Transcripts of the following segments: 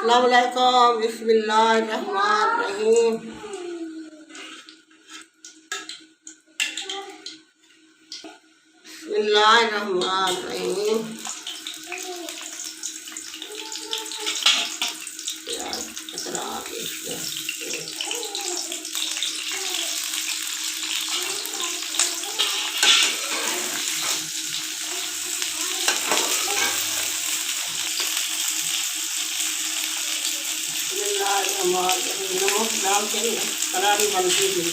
अस्सलाम वालेकुम, बिस्मिल्लाहिर्रहमानिर्रहीम। बिस्मिल्लाहिर्रहमानिर्रहीम। नमक डाल के करारी बनती है।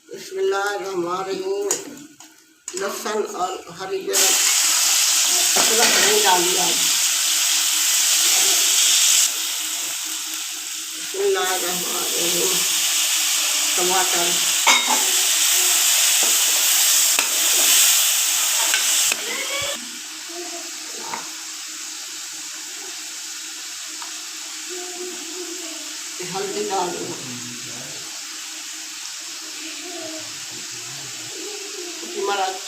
बिस्मिल्लाहिर्रहमानिर्रहीम। लहसुन और हरी मिर्च अदरक नहीं डालिए। बिस्मिल्लाहिर्रहमानिर्रहीम। टमाटर, हल्दी डालू, मिर्च,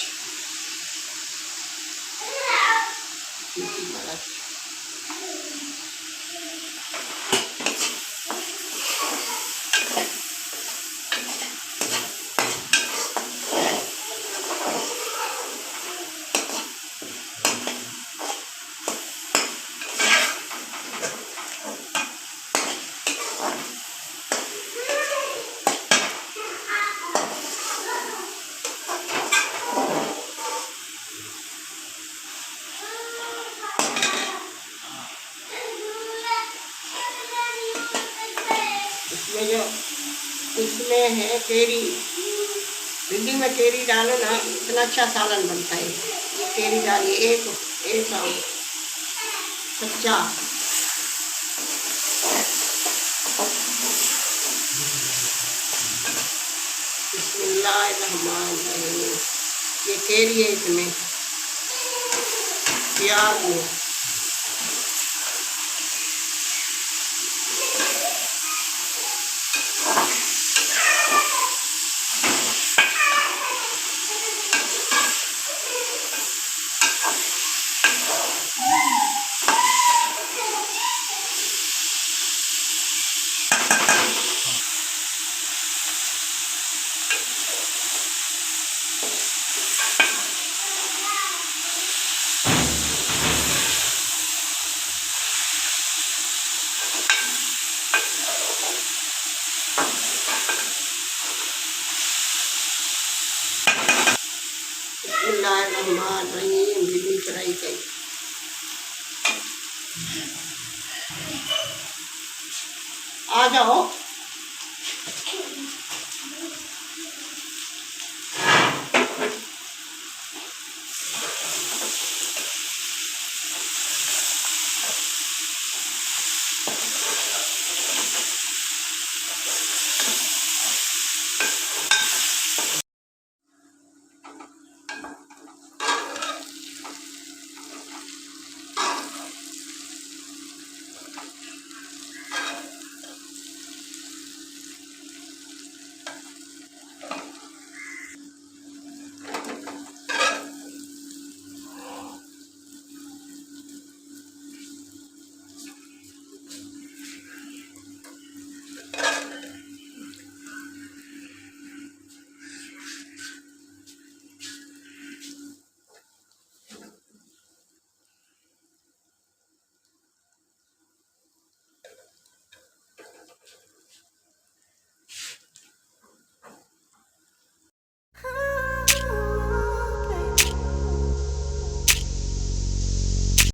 इसमें है केरी। भिंडी में केरी डालो ना, इतना अच्छा सालन बनता है। ये केरी डालिए, एक आम कच्चा। बिस्मिल्लाहिर्रहमानिर्रहीम। ये केरी है, इसमें प्याज में बिस्मिल्लाहिर्रहमानिर्रहीम। भिंडी फ्राई की आ जाओ।